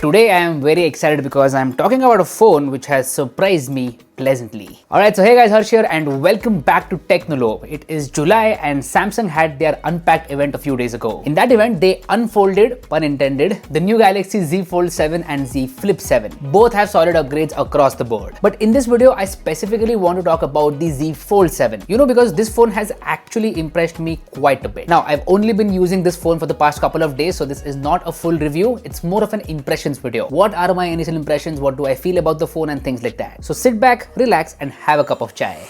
Today I am very excited because I am talking about a phone which has surprised me pleasantly. Alright, so hey guys, Harsh here and welcome back to Technolobe. It is July and Samsung had their Unpacked event a few days ago. In that event, they unfolded, pun intended, the new Galaxy Z Fold 7 and Z Flip 7. Both have solid upgrades across the board. But in this video, I specifically want to talk about the Z Fold 7. Because this phone has actually impressed me quite a bit. Now, I've only been using this phone for the past couple of days, so this is not a full review. It's more of an impressions video. What are my initial impressions? What do I feel about the phone and things like that? So sit back, relax and have a cup of chai.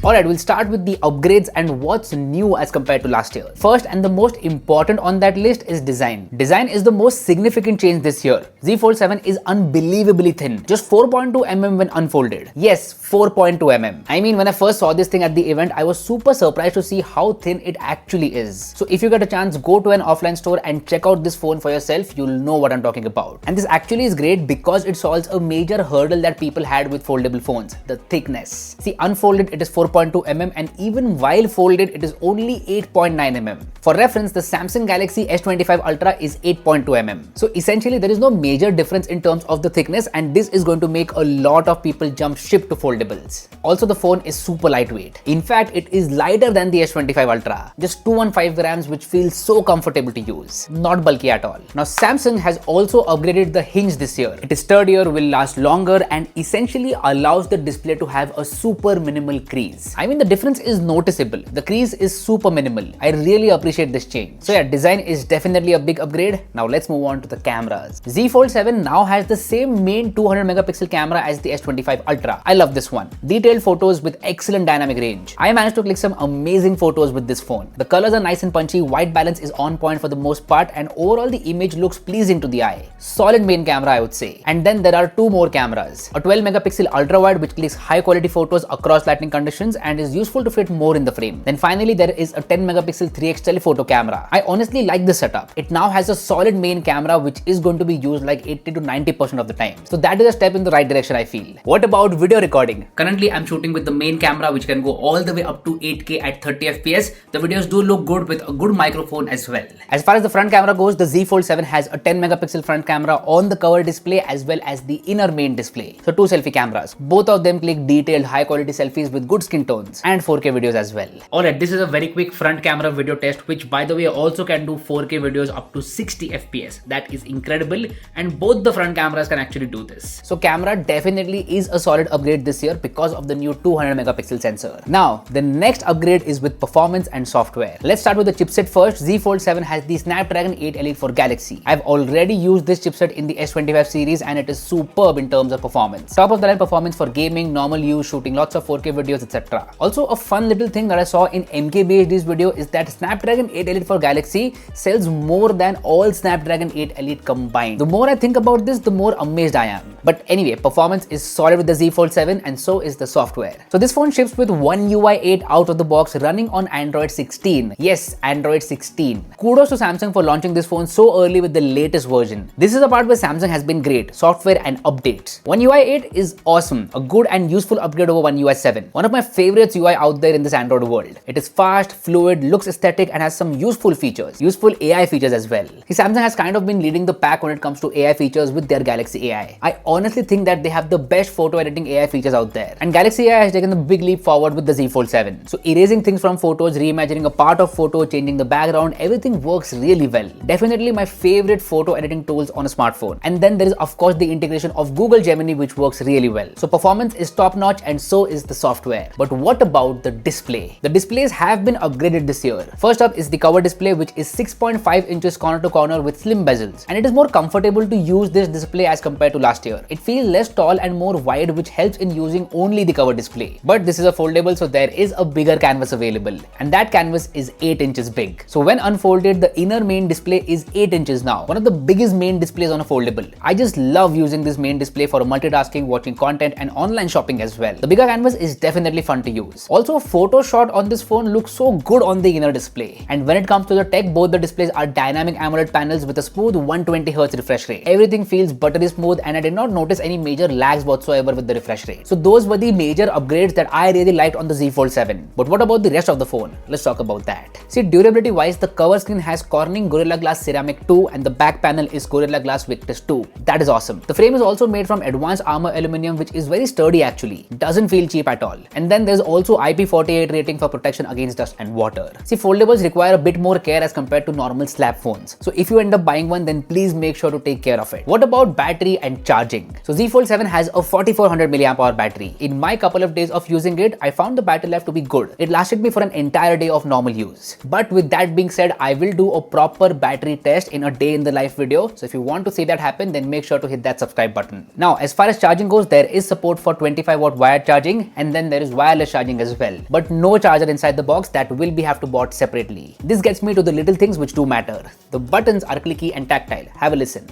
Alright, we'll start with the upgrades and what's new as compared to last year. First and the most important on that list is design. Design is the most significant change this year. Z Fold 7 is unbelievably thin, just 4.2 mm when unfolded. Yes, 4.2 mm. I mean, when I first saw this thing at the event, I was super surprised to see how thin it actually is. So if you get a chance, go to an offline store and check out this phone for yourself. You'll know what I'm talking about. And this actually is great because it solves a major hurdle that people had with foldable phones, the thickness. See, unfolded it is 4.2 mm and even while folded it is only 8.9 mm. For reference, the Samsung Galaxy S25 Ultra is 8.2 mm. So essentially there is no major difference in terms of the thickness, and this is going to make a lot of people jump ship to foldables. Also, the phone is super lightweight. In fact, it is lighter than the S25 Ultra, just 215 grams, which feels so comfortable to use. Not bulky at all. Now, Samsung has also upgraded the hinge this year. It is sturdier, will last longer and essentially allows the display to have a super minimal crease. I mean, the difference is noticeable. The crease is super minimal. I really appreciate this change. So yeah, design is definitely a big upgrade. Now let's move on to the cameras. Z Fold 7 now has the same main 200 megapixel camera as the S25 Ultra. I love this one. Detailed photos with excellent dynamic range. I managed to click some amazing photos with this phone. The colors are nice and punchy, white balance is on point for the most part, and overall the image looks pleasing to the eye. Solid main camera, I would say. And then there are two more cameras. A 12 megapixel ultra wide which clicks high quality photos across lighting conditions and is useful to fit more in the frame. Then finally there is a 10 megapixel 3x telephoto camera. I honestly like this setup. It now has a solid main camera which is going to be used like 80 to 90% of the time. So that is a step in the right direction, I feel. What about video recording? Currently I'm shooting with the main camera which can go all the way up to 8K at 30 FPS. The videos do look good with a good microphone as well. As far as the front camera goes, the Z Fold 7 has a 10 megapixel front camera on the cover display as well as the inner main display. So two selfie cameras. Both of them click detailed high quality selfies with good skin tones and 4K videos as well. Alright, this is a very quick front camera video test which by the way also can do 4K videos up to 60 FPS. That is incredible, and both the front cameras can actually do this. So camera definitely is a solid upgrade this year because of the new 200 megapixel sensor. Now the next upgrade is with performance and software. Let's start with the chipset first. Z Fold 7 has the Snapdragon 8 Elite for Galaxy. I've already used this chipset in the S25 series and it is superb in terms of performance. Top of the line performance for gaming, normal use, shooting lots of 4K videos, etc. Also, a fun little thing that I saw in MKBHD's video is that Snapdragon 8 Elite for Galaxy sells more than all Snapdragon 8 Elite combined. The more I think about this, the more amazed I am. But anyway, performance is solid with the Z Fold 7 and so is the software. So this phone ships with One UI 8 out of the box running on Android 16. Yes, Android 16. Kudos to Samsung for launching this phone so early with the latest version. This is the part where Samsung has been great. Software and updates. One UI 8 is awesome. A good and useful upgrade over One UI 7. One of my favorites UI out there in this Android world. It is fast, fluid, looks aesthetic and has some useful features. Useful AI features as well. See, Samsung has kind of been leading the pack when it comes to AI features with their Galaxy AI. I honestly think that they have the best photo editing AI features out there. And Galaxy AI has taken the big leap forward with the Z Fold 7. So erasing things from photos, reimagining a part of photo, changing the background, everything works really well. Definitely my favorite photo editing tools on a smartphone. And then there is of course the integration of Google Gemini which works really well. So performance is top notch and so is the software. But what about the display? The displays have been upgraded this year. First up is the cover display which is 6.5 inches corner to corner with slim bezels. And it is more comfortable to use this display as compared to last year. It feels less tall and more wide which helps in using only the cover display. But this is a foldable so there is a bigger canvas available. And that canvas is 8 inches big. So when unfolded, the inner main display is 8 inches now. One of the biggest main displays on a foldable. I just love using this main display for multitasking, watching content and online shopping as well. The bigger canvas is definitely fun to use. Also, a photo shot on this phone looks so good on the inner display. And when it comes to the tech, both the displays are dynamic AMOLED panels with a smooth 120Hz refresh rate. Everything feels buttery smooth and I did not not notice any major lags whatsoever with the refresh rate. So those were the major upgrades that I really liked on the Z Fold 7. But what about the rest of the phone? Let's talk about that. See, durability wise, the cover screen has Corning Gorilla Glass Ceramic 2 and the back panel is Gorilla Glass Victus 2. That is awesome. The frame is also made from advanced armor aluminum, which is very sturdy actually. Doesn't feel cheap at all. And then there's also IP48 rating for protection against dust and water. See, foldables require a bit more care as compared to normal slab phones. So if you end up buying one, then please make sure to take care of it. What about battery and charging? So Z Fold 7 has a 4400 mAh battery. In my couple of days of using it, I found the battery life to be good. It lasted me for an entire day of normal use. But with that being said, I will do a proper battery test in a day in the life video. So if you want to see that happen, then make sure to hit that subscribe button. Now, as far as charging goes, there is support for 25-watt wired charging, and then there is wireless charging as well. But no charger inside the box, that will be have to bought separately. This gets me to the little things which do matter. The buttons are clicky and tactile. Have a listen.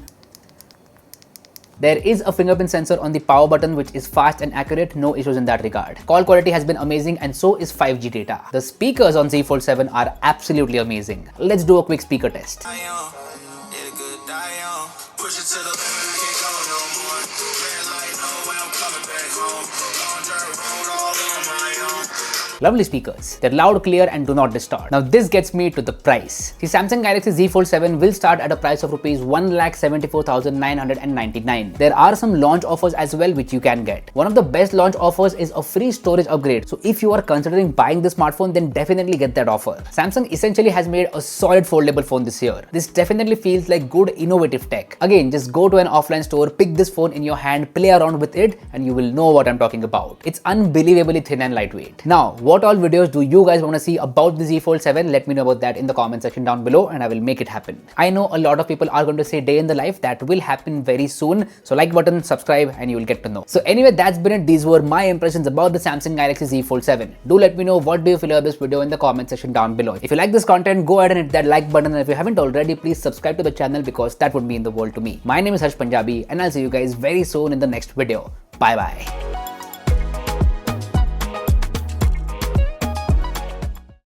There is a fingerprint sensor on the power button which is fast and accurate, no issues in that regard. Call quality has been amazing and so is 5G data. The speakers on Z Fold 7 are absolutely amazing. Let's do a quick speaker test. Lovely speakers. They're loud, clear and do not distort. Now this gets me to the price. The Samsung Galaxy Z Fold 7 will start at a price of rupees 1,74,999. There are some launch offers as well which you can get. One of the best launch offers is a free storage upgrade. So if you are considering buying this smartphone, then definitely get that offer. Samsung essentially has made a solid foldable phone this year. This definitely feels like good innovative tech. Again, just go to an offline store, pick this phone in your hand, play around with it and you will know what I'm talking about. It's unbelievably thin and lightweight. Now, what all videos do you guys want to see about the Z Fold 7? Let me know about that in the comment section down below and I will make it happen. I know a lot of people are going to say day in the life. That will happen very soon. So like button, subscribe and you will get to know. So anyway, that's been it. These were my impressions about the Samsung Galaxy Z Fold 7. Do let me know what do you feel about this video in the comment section down below. If you like this content, go ahead and hit that like button, and if you haven't already, please subscribe to the channel because that would mean the world to me. My name is Harsh Punjabi and I'll see you guys very soon in the next video. Bye bye.